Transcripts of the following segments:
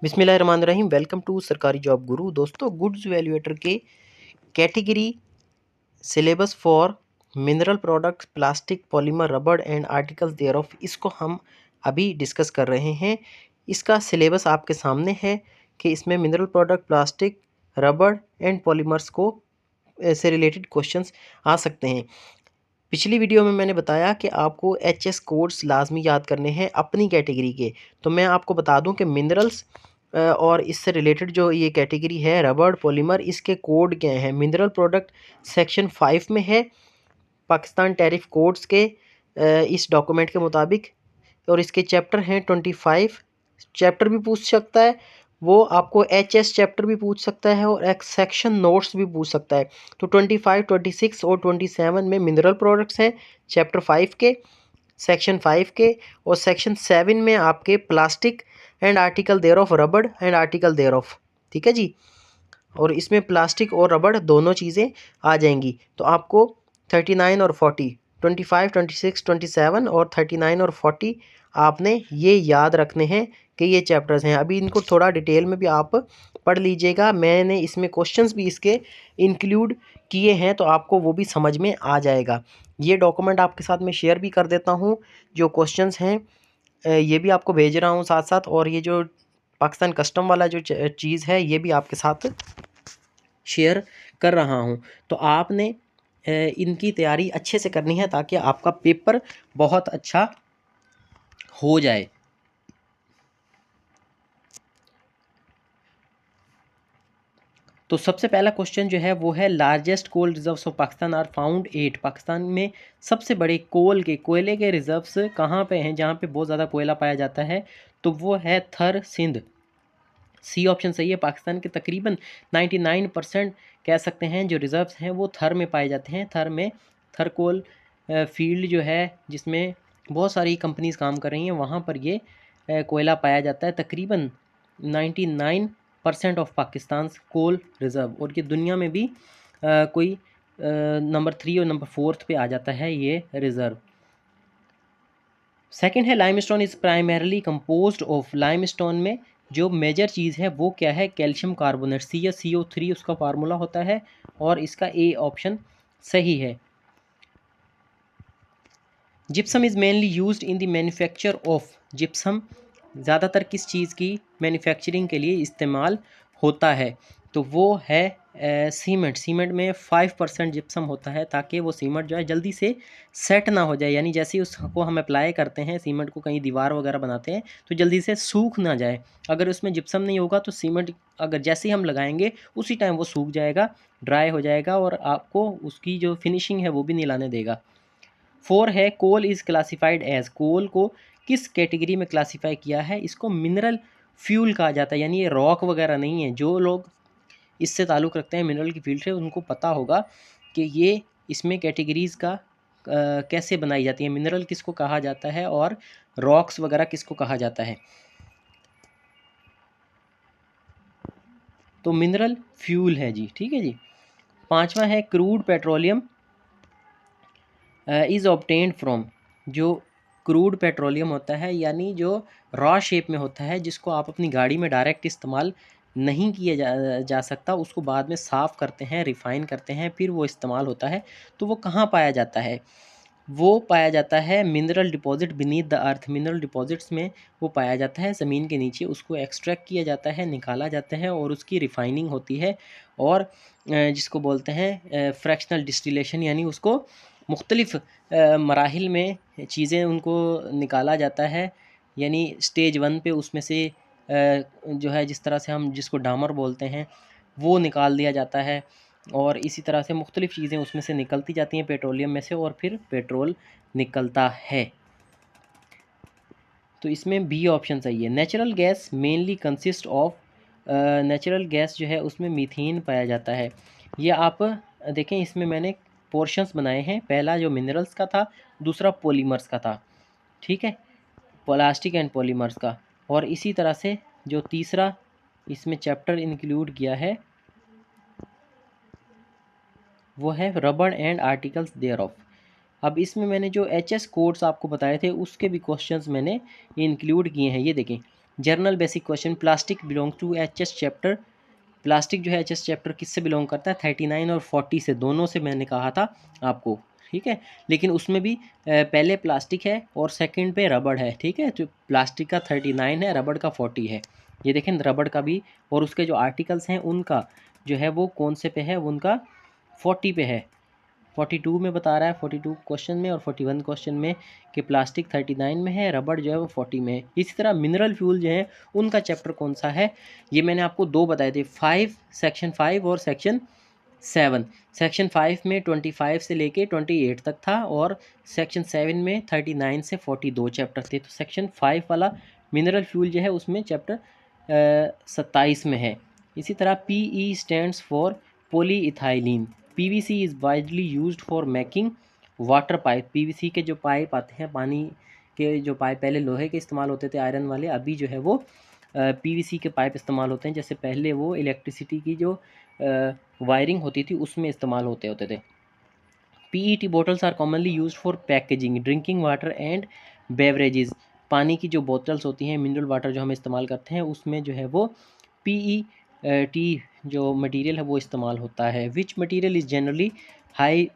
बिस्मिल्लाहिर्रहमानिर्रहीम। Welcome to सरकारी job गुरु। दोस्तों, गुड्स वैल्यूएटर के category syllabus for mineral products, plastic, polymer, रबड़ एंड आर्टिकल्स देयर ऑफ, इसको हम अभी डिस्कस कर रहे हैं। इसका सिलेबस आपके सामने है कि इसमें मिनरल प्रोडक्ट, प्लास्टिक, रबड़ एंड पॉलीमर्स को से रिलेटेड क्वेश्चंस आ सकते हैं। पिछली वीडियो में मैंने बताया कि आपको एचएस कोड्स लाजमी याद करने हैं अपनी कैटेगरी के। तो मैं आपको बता दूं कि मिनरल्स और इससे रिलेटेड जो ये कैटेगरी है रबड़, पॉलीमर, इसके कोड क्या हैं। मिनरल प्रोडक्ट सेक्शन 5 में है पाकिस्तान टैरिफ कोड्स के इस डॉक्यूमेंट के मुताबिक, और इसके चैप्टर हैं 25। चैप्टर भी पूछ सकता है वो, आपको एचएस चैप्टर भी पूछ सकता है और एक सेक्शन नोट्स भी पूछ सकता है। तो 25, 26 और 27 में मिनरल प्रोडक्ट्स हैं चैप्टर 5 के, सेक्शन 5 के। और सेक्शन 7 में आपके plastic and article thereof, rubber and article thereof. ठीक है जी। और इसमें प्लास्टिक और रबड़ दोनों चीज़ें आ जाएंगी। तो आपको 39 और 40, 25, 26, 27 और 39 और 40 आपने ये याद रखने हैं कि ये चैप्टर्स हैं। अभी इनको थोड़ा डिटेल में भी आप पढ़ लीजिएगा। मैंने इसमें क्वेश्चंस भी इसके इंक्लूड किए हैं, तो आपको वो भी समझ में आ जाएगा। ये डॉक्यूमेंट आपके साथ में शेयर भी कर देता हूँ। जो क्वेश्चंस हैं ये भी आपको भेज रहा हूँ साथ साथ, और ये जो पाकिस्तान कस्टम वाला जो चीज़ है ये भी आपके साथ शेयर कर रहा हूँ। तो आपने इनकी तैयारी अच्छे से करनी है ताकि आपका पेपर बहुत अच्छा हो जाए। तो सबसे पहला क्वेश्चन जो है वो है, largest coal reserves of Pakistan are found at. Pakistan में सबसे बड़े कोयले के रिजर्व्स कहाँ पे हैं, जहाँ पे बहुत ज़्यादा कोयला पाया जाता है? तो वो है थर, सिंध। सी ऑप्शन सही है। पाकिस्तान के तकरीबन 99% कह सकते हैं जो रिजर्व्स हैं वो थर में पाए जाते हैं। थर में थर कोल फील्ड जो है जिसमें बहुत सारी कंपनीज काम कर रही हैं, वहाँ पर ये कोयला पाया जाता है। तकरीबन 99% ऑफ पाकिस्तान कोल रिज़र्व, और ये दुनिया में भी कोई नंबर 3 और नंबर 4 पे आ जाता है ये रिज़र्व। सेकंड है, limestone is primarily composed of. Limestone में जो मेजर चीज़ है वो क्या है? कैल्शियम कार्बोनेट, CaCO3 उसका फार्मूला होता है, और इसका ए ऑप्शन सही है। Gypsum is mainly used in the manufacture of. Gypsum ज़्यादातर किस चीज़ की मैन्युफैक्चरिंग के लिए इस्तेमाल होता है? तो वो है सीमेंट। सीमेंट में 5% जिप्सम होता है ताकि वो सीमेंट जो है जल्दी से सेट ना हो जाए, यानी जैसे ही उसको हम अप्लाई करते हैं सीमेंट को, कहीं दीवार वगैरह बनाते हैं, तो जल्दी से सूख ना जाए। अगर उसमें जिप्सम नहीं होगा तो सीमेंट अगर जैसे ही हम लगाएंगे उसी टाइम वो सूख जाएगा, ड्राई हो जाएगा, और आपको उसकी जो फिनिशिंग है वो भी नहीं लाने देगा। 4 है, कोल इज़ क्लासिफाइड एज। कोल को किस कैटेगरी में क्लासीफाई किया है? इसको मिनरल फ्यूल कहा जाता है, यानी ये रॉक वगैरह नहीं है। जो लोग इससे ताल्लुक़ रखते हैं मिनरल की फील्ड से, उनको पता होगा कि ये इसमें कैटेगरीज़ का कैसे बनाई जाती है, मिनरल किसको कहा जाता है और रॉक्स वगैरह किसको कहा जाता है। तो मिनरल फ्यूल है जी, ठीक है जी। 5वां है, crude petroleum is obtained from. जो क्रूड पेट्रोलियम होता है, यानी जो रॉ शेप में होता है, जिसको आप अपनी गाड़ी में डायरेक्ट इस्तेमाल नहीं किया जा सकता, उसको बाद में साफ़ करते हैं, रिफ़ाइन करते हैं, फिर वो इस्तेमाल होता है। तो वो कहाँ पाया जाता है? वो पाया जाता है mineral deposit beneath the earth. Mineral deposits में वो पाया जाता है ज़मीन के नीचे। उसको एक्सट्रैक्ट किया जाता है, निकाला जाता है, और उसकी रिफ़ाइनिंग होती है, और जिसको बोलते हैं फ्रैक्शनल डिस्टिलेशन, यानी उसको मुख्तलिफ़ मराहिल में चीज़ें उनको निकाला जाता है। यानी स्टेज 1 पे उसमें से जो है, जिस तरह से हम जिसको डामर बोलते हैं, वो निकाल दिया जाता है, और इसी तरह से मुख्तलिफ़ चीज़ें उसमें से निकलती जाती हैं पेट्रोलियम में से, और फिर पेट्रोल निकलता है। तो इसमें बी ऑप्शन सही है। Natural gas mainly consist of. Natural gas जो है उसमें मीथेन पाया जाता है। ये आप देखें, इसमें मैंने पोर्शंस बनाए हैं। पहला जो मिनरल्स का था, दूसरा पॉलीमर्स का था, ठीक है, प्लास्टिक एंड पॉलीमर्स का, और इसी तरह से जो तीसरा इसमें चैप्टर इंक्लूड किया है वो है रबड़ एंड आर्टिकल्स देयर ऑफ। अब इसमें मैंने जो एचएस कोड्स आपको बताए थे उसके भी क्वेश्चंस मैंने इंक्लूड किए हैं। ये देखें, general basic question, plastic belong to HS chapter. Plastic जो है एचएस चैप्टर किससे बिलोंग करता है? 39 और 40 से, दोनों से मैंने कहा था आपको, ठीक है। लेकिन उसमें भी पहले प्लास्टिक है और सेकंड पे रबड़ है, ठीक है। तो प्लास्टिक का 39 है, रबड़ का 40 है। ये देखें रबड़ का भी, और उसके जो आर्टिकल्स हैं उनका जो है वो कौन से पे है, वो उनका 40 पे है। 42 में बता रहा है, 42 क्वेश्चन में और 41 क्वेश्चन में कि प्लास्टिक 39 में है, रबड़ जो है वो 40 में है। इसी तरह मिनरल फ्यूल जो है उनका चैप्टर कौन सा है, ये मैंने आपको दो बताए थे, 5 सेक्शन 5 और सेक्शन 7। सेक्शन 5 में 25 से लेके 28 तक था और सेक्शन 7 में 39 से 42 चैप्टर थे। तो सेक्शन 5 वाला मिनरल फ्यूल जो है उसमें चैप्टर 27 में है। इसी तरह PE stands for polyethylene. PVC is widely used for making water pipe. PVC के जो पाइप आते हैं, पानी के जो पाइप, पहले लोहे के इस्तेमाल होते थे आयरन वाले, अभी जो है वो PVC के पाइप इस्तेमाल होते हैं। जैसे पहले वो इलेक्ट्रिसिटी की जो वायरिंग होती थी उसमें इस्तेमाल होते थे। PET bottles are commonly used for packaging, drinking water and beverages। पानी की जो बोतल्स होती हैं, मिनरल वाटर जो हम इस्तेमाल करते हैं, उसमें जो है वो PET जो मटेरियल है वो इस्तेमाल होता है। Which material is generally high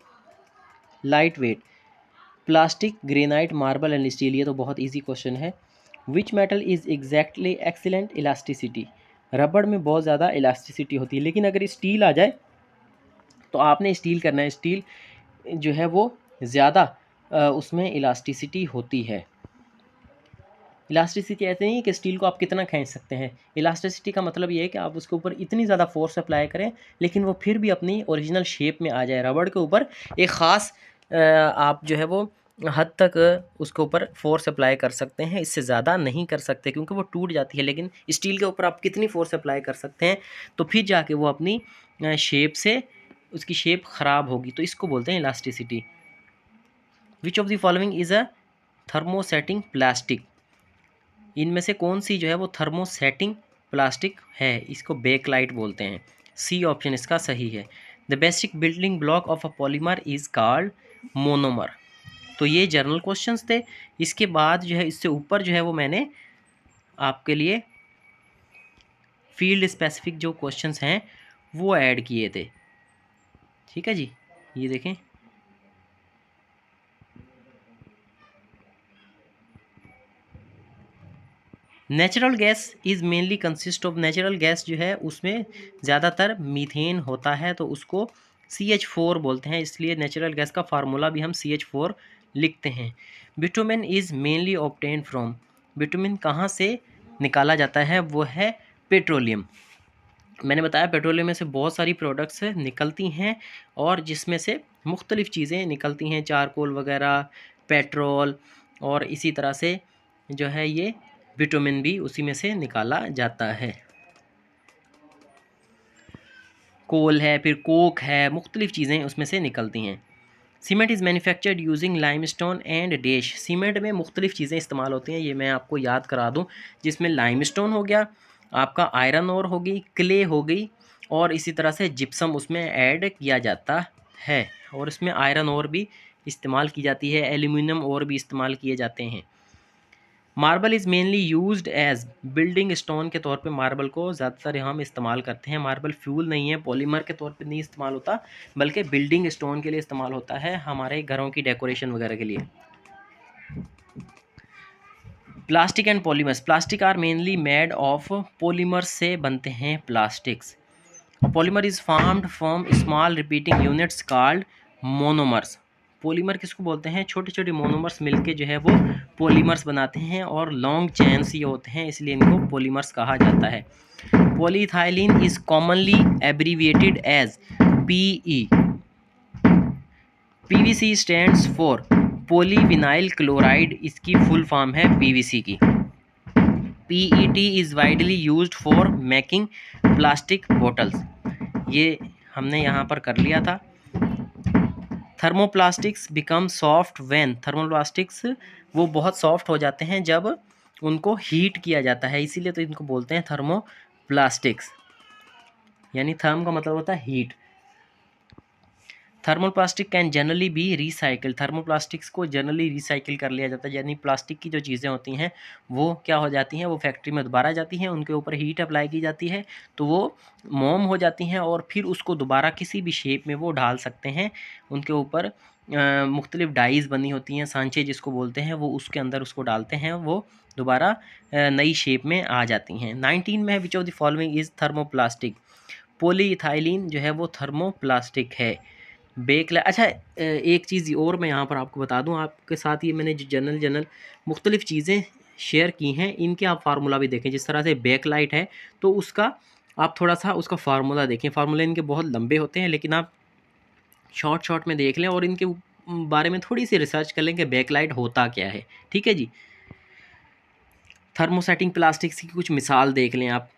light weight? Plastic, granite, marble and steel. ये तो बहुत ईजी क्वेश्चन है। Which metal is exactly excellent elasticity? रबड़ में बहुत ज़्यादा इलास्टिसिटी होती है, लेकिन अगर स्टील आ जाए तो आपने स्टील करना है। स्टील जो है वो ज़्यादा उसमें इलास्टिसिटी होती है। इलास्टिसिटी ऐसे नहीं है कि स्टील को आप कितना खींच सकते हैं। इलास्टिसिटी का मतलब ये है कि आप उसके ऊपर इतनी ज़्यादा फोर्स अप्लाई करें लेकिन वो फिर भी अपनी ओरिजिनल शेप में आ जाए। रबड़ के ऊपर एक ख़ास आप जो है वो हद तक उसके ऊपर फोर्स अप्लाई कर सकते हैं, इससे ज़्यादा नहीं कर सकते क्योंकि वो टूट जाती है। लेकिन स्टील के ऊपर आप कितनी फोर्स अप्लाई कर सकते हैं तो फिर जाके वो अपनी शेप से, उसकी शेप ख़राब होगी, तो इसको बोलते हैं elasticity. Which of the following is a thermosetting plastic? इनमें से कौन सी जो है वो थर्मोसेटिंग प्लास्टिक है? इसको बेकलाइट बोलते हैं। सी ऑप्शन इसका सही है। The basic building block of a polymer is called monomer. तो ये जर्नल क्वेश्चंस थे। इसके बाद जो है, इससे ऊपर जो है वो मैंने आपके लिए फील्ड स्पेसिफिक जो क्वेश्चंस हैं वो ऐड किए थे, ठीक है जी। ये देखें, natural gas is mainly consist of. Natural gas जो है उसमें ज़्यादातर मीथेन होता है, तो उसको CH4 बोलते हैं, इसलिए नेचुरल गैस का फार्मूला भी हम CH4 लिखते हैं। Bitumen is mainly obtain from. Bitumen कहाँ से निकाला जाता है? वो है पेट्रोलियम। मैंने बताया पेट्रोलियम में से बहुत सारी प्रोडक्ट्स निकलती हैं और जिसमें से मुख्तलिफ़ चीज़ें निकलती हैं, चारकोल वगैरह, पेट्रोल, और इसी तरह से जो है ये बिटुमेन भी उसी में से निकाला जाता है। कोल है, फिर कोक है, मुख्तलिफ़ चीज़ें उसमें से निकलती हैं। Cement is manufactured using limestone and dash. Cement में मुख्तलिफ़ चीज़ें इस्तेमाल होती हैं, ये मैं आपको याद करा दूँ, जिसमें लाइमस्टोन हो गया, आपका आयरन ओर हो गई, क्ले हो गई, और इसी तरह से जिप्सम उसमें ऐड किया जाता है, और इसमें आयरन ओर भी इस्तेमाल की जाती है, एल्यूमिनियम और भी इस्तेमाल किए जाते हैं। Marble is mainly used as building stone के तौर पे मार्बल को ज़्यादातर हम इस्तेमाल करते हैं। मार्बल फ्यूल नहीं है, पॉलीमर के तौर पे नहीं इस्तेमाल होता, बल्कि बिल्डिंग स्टोन के लिए इस्तेमाल होता है, हमारे घरों की डेकोरेशन वगैरह के लिए। Plastic and polymers. Plastic are mainly made of polymers से बनते हैं plastics. Polymer is formed from small repeating units called monomers. Polymer किसको बोलते हैं? छोटे छोटे मोनोमर्स मिलके जो है वो पॉलीमर्स बनाते हैं, और लॉन्ग चेन्स ये होते हैं, इसलिए इनको पॉलीमर्स कहा जाता है। Polyethylene is commonly abbreviated as PE। PVC stands for polyvinyl chloride, इसकी फुल फॉर्म है PVC की। PET is widely used for making plastic bottles, ये हमने यहाँ पर कर लिया था। Thermoplastics become soft when. Thermoplastics वो बहुत सॉफ्ट हो जाते हैं जब उनको हीट किया जाता है, इसीलिए तो इनको बोलते हैं थर्मोप्लास्टिक्स, यानी थर्म का मतलब होता है heat. Thermoplastic can generally be recycle, thermoplastics को जनरली रिसाइकिल कर लिया जाता है, यानी प्लास्टिक की जो चीज़ें होती हैं वो क्या हो जाती हैं, वो फैक्ट्री में दोबारा जाती हैं, उनके ऊपर हीट अप्लाई की जाती है तो वो मोम हो जाती हैं और फिर उसको दोबारा किसी भी शेप में वो डाल सकते हैं। उनके ऊपर मुख्तलिफ डाइज़ बनी होती हैं, सांचे जिसको बोलते हैं, वो उसके अंदर उसको डालते हैं, वो दोबारा नई शेप में आ जाती हैं। 19 में है which of the following is thermoplastic, polyethylene जो है वो थर्मोप्लास्टिक है। अच्छा, एक चीज़ और मैं यहाँ पर आपको बता दूँ, आपके साथ ये मैंने जो जनरल मुख्तलिफ़ चीज़ें शेयर की हैं, इनके आप फार्मूला भी देखें। जिस तरह से बैकलाइट है तो उसका आप थोड़ा सा उसका फार्मूला देखें। फार्मूले इनके बहुत लंबे होते हैं, लेकिन आप शॉर्ट में देख लें और इनके बारे में थोड़ी सी रिसर्च कर लें कि बैकलाइट होता क्या है। ठीक है जी। थर्मोसेटिंग प्लास्टिक्स की कुछ मिसाल देख लें आप।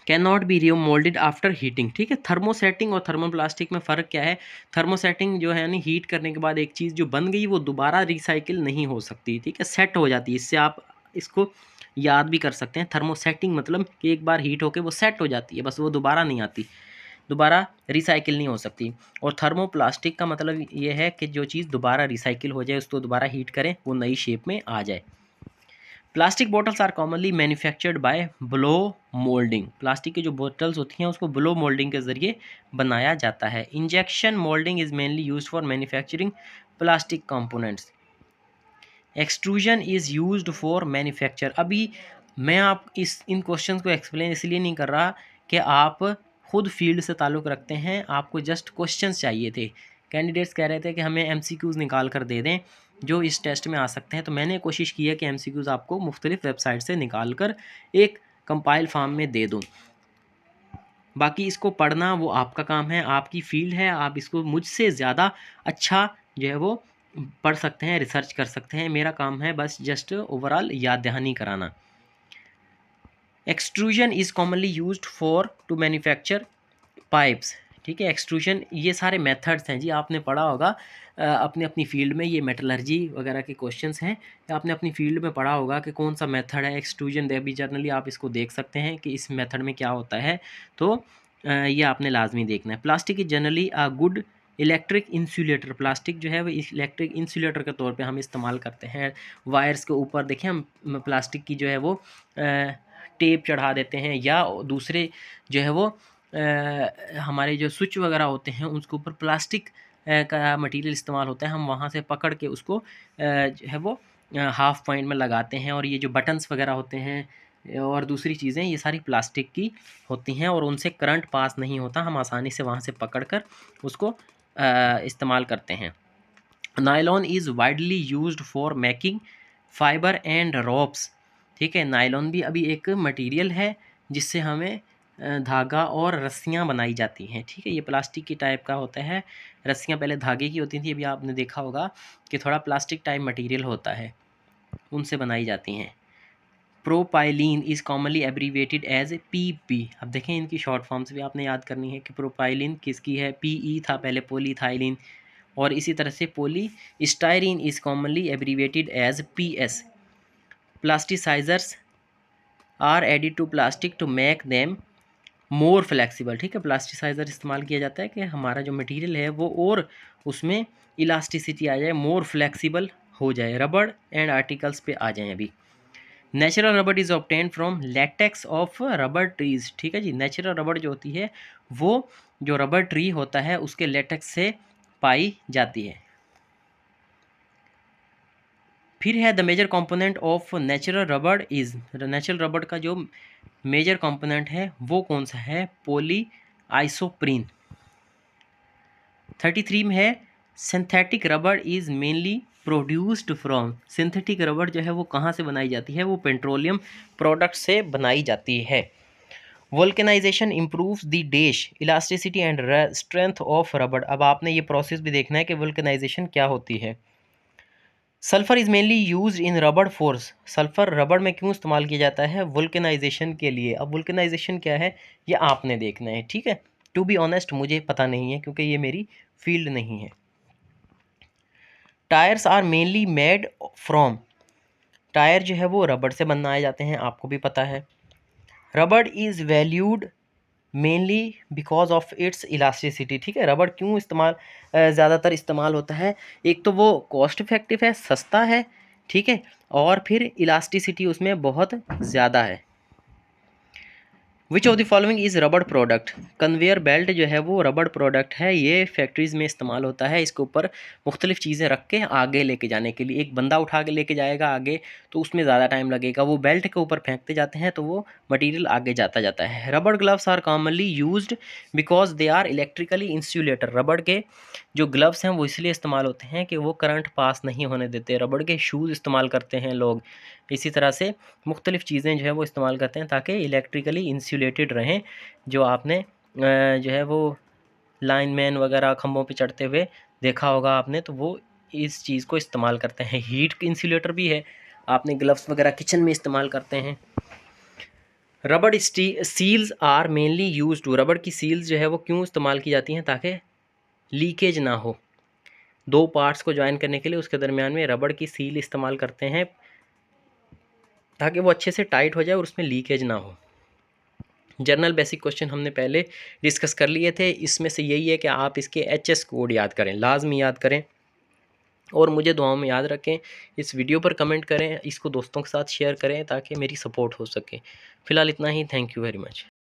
Can not be remoulded after heating. ठीक है, थर्मोसेटिंग और थर्मोप्लास्टिक में फ़र्क क्या है? थर्मोसेटिंग जो है यानी हीट करने के बाद एक चीज़ जो बन गई वो दोबारा रिसाइकिल नहीं हो सकती। ठीक है, सेट हो जाती है। इससे आप इसको याद भी कर सकते हैं। थर्मोसेटिंग मतलब कि एक बार हीट होकर वो सेट हो जाती है, बस वो दोबारा नहीं आती, दोबारा रिसाइकिल नहीं हो सकती। और थर्मोप्लास्टिक का मतलब ये है कि जो चीज़ दोबारा रिसाइकिल हो जाए, उसको दोबारा हीट करें, वो नई शेप में आ जाए। Plastic bottles are commonly manufactured by blow moulding. Plastic की जो बोतल्स होती हैं उसको ब्लो मोल्डिंग के ज़रिए बनाया जाता है। Injection moulding is mainly used for manufacturing plastic components. Extrusion is used for manufacture. अभी मैं आप इन क्वेश्चंस को एक्सप्लेन इसलिए नहीं कर रहा कि आप खुद फील्ड से ताल्लुक़ रखते हैं, आपको जस्ट क्वेश्चंस चाहिए थे। कैंडिडेट्स कह रहे थे कि हमें एमसीक्यूज़ निकाल कर दे दें जो इस टेस्ट में आ सकते हैं, तो मैंने कोशिश की है कि एमसीक्यूज़ आपको मुख्तलिफ वेबसाइट से निकाल कर एक कंपाइल फॉर्म में दे दूँ। बाकी इसको पढ़ना वो आपका काम है, आपकी फील्ड है, आप इसको मुझसे ज़्यादा अच्छा जो है वो पढ़ सकते हैं, रिसर्च कर सकते हैं। मेरा काम है बस जस्ट ओवरऑल याद दहानी कराना। Extrusion is commonly used for to manufacture pipes. ठीक है, एक्सट्रूजन, ये सारे मेथड्स हैं जी, आपने पढ़ा होगा अपनी अपनी फील्ड में। ये मेटलर्जी वगैरह के क्वेश्चंस हैं, आपने अपनी फील्ड में पढ़ा होगा कि कौन सा मेथड है एक्सट्रूजन। दे भी जनरली आप इसको देख सकते हैं कि इस मेथड में क्या होता है, तो ये आपने लाजमी देखना है। Plastic is generally a good electric insulator. Plastic जो है वो इलेक्ट्रिक इंसुलेटर के तौर पे हम इस्तेमाल करते हैं। वायर्स के ऊपर देखें हम प्लास्टिक की जो है वो टेप चढ़ा देते हैं, या दूसरे जो है वो हमारे जो स्विच वगैरह होते हैं उसके ऊपर प्लास्टिक का मटेरियल इस्तेमाल होता है। हम वहाँ से पकड़ के उसको जो है वो हाफ पॉइंट में लगाते हैं, और ये जो बटन्स वगैरह होते हैं और दूसरी चीज़ें ये सारी प्लास्टिक की होती हैं और उनसे करंट पास नहीं होता, हम आसानी से वहाँ से पकड़ कर उसको इस्तेमाल करते हैं। Nylon is widely used for making fibre and ropes. ठीक है, नायलॉन भी अभी एक मटेरियल है जिससे हमें धागा और रस्सियाँ बनाई जाती हैं। ठीक है, ये प्लास्टिक की टाइप का होता है। रस्सियाँ पहले धागे की होती थी, अभी आपने देखा होगा कि थोड़ा प्लास्टिक टाइप मटेरियल होता है, उनसे बनाई जाती हैं। Propylene is commonly abbreviated as PP. अब देखें इनकी शॉर्ट फॉर्म्स भी आपने याद करनी है कि प्रोपाइलिन किसकी है, पीई था पहले, पॉलीथाइलिन। और इसी तरह से polystyrene is commonly abbreviated as PS. Plasticizers are added to plastic to make them more flexible. ठीक है, प्लास्टिसाइज़र इस्तेमाल किया जाता है कि हमारा जो मटेरियल है वो और उसमें इलास्टिसिटी आ जाए, मोर फ्लेक्सिबल हो जाए, रबड़ एंड आर्टिकल्स पे आ जाएँ। अभी natural rubber is obtain from latex of रबड़ ट्रीज़। ठीक है जी, नेचुरल रबड़ जो होती है वो जो रबड़ ट्री होता है उसके लेटेक्स से पाई जाती है। फिर है the major component of natural rubber is, natural rubber का जो मेजर कंपोनेंट है वो कौन सा है, पॉली आइसोप्रीन। 33 में है सिंथेटिक रबड़ is mainly produced from. Synthetic रबड़ जो है वो कहाँ से बनाई जाती है, वो पेट्रोलियम प्रोडक्ट से बनाई जाती है। Vulcanisation improves the dash elasticity and strength of rubber. अब आपने ये प्रोसेस भी देखना है कि वल्केनाइजेशन क्या होती है। Sulphur is mainly used in रबड़ फोर्स। सल्फ़र रबड़ में क्यों इस्तेमाल किया जाता है, वल्केनाइजेशन के लिए। अब वल्केनाइजेशन क्या है ये आपने देखना है। ठीक है, टू बी ऑनेस्ट मुझे पता नहीं है क्योंकि ये मेरी फील्ड नहीं है। Tyres are mainly made from. Tyre जो है वो रबड़ से बनाए जाते हैं, आपको भी पता है। रबड़ is valued mainly because of its elasticity. ठीक है, रबड़ क्यों ज़्यादातर इस्तेमाल होता है? एक तो वो कॉस्ट इफेक्टिव है, सस्ता है, ठीक है, और फिर इलास्टिसिटी उसमें बहुत ज़्यादा है। Which of the following is रबड़ प्रोडक्ट? कन्वेयर बेल्ट जो है वो रबड़ प्रोडक्ट है, ये फैक्ट्रीज़ में इस्तेमाल होता है। इसके ऊपर मुख्तलिफ़ चीज़ें रख के आगे लेके जाने के लिए, एक बंदा उठा के लेके जाएगा आगे तो उसमें ज़्यादा टाइम लगेगा, वो बेल्ट के ऊपर फेंकते जाते हैं तो वो मटीरियल आगे जाता जाता है। Rubber gloves are commonly used because they are electrically insulator. Rubber के जो ग्लव्स हैं वो इसलिए इस्तेमाल होते हैं कि वो करंट पास नहीं होने देते। रबड़ के शूज़ इस्तेमाल करते हैं लोग। इसी तरह से मुख्तलिफ़ चीज़ें जो है वो इस्तेमाल करते हैं ताकि इलेक्ट्रिकली इंसुलेटेड रहें। जो आपने जो है वो लाइनमैन वगैरह खंभों पे चढ़ते हुए देखा होगा आपने, तो वो इस चीज़ को इस्तेमाल करते हैं। हीट इंसुलेटर भी है, आपने ग्लव्स वगैरह किचन में इस्तेमाल करते हैं। Rubber seals are mainly use to. Rubber की सील्स जो है वो क्यों इस्तेमाल की जाती हैं? ताकि लीकेज ना हो। दो पार्ट्स को ज्वाइन करने के लिए उसके दरमियान में रबड़ की सील इस्तेमाल करते हैं ताकि वो अच्छे से टाइट हो जाए और उसमें लीकेज ना हो। जनरल बेसिक क्वेश्चन हमने पहले डिस्कस कर लिए थे, इसमें से यही है कि आप इसके HS कोड याद करें, लाजमी याद करें और मुझे दुआओं में याद रखें। इस वीडियो पर कमेंट करें, इसको दोस्तों के साथ शेयर करें ताकि मेरी सपोर्ट हो सके। फ़िलहाल इतना ही। Thank you very much.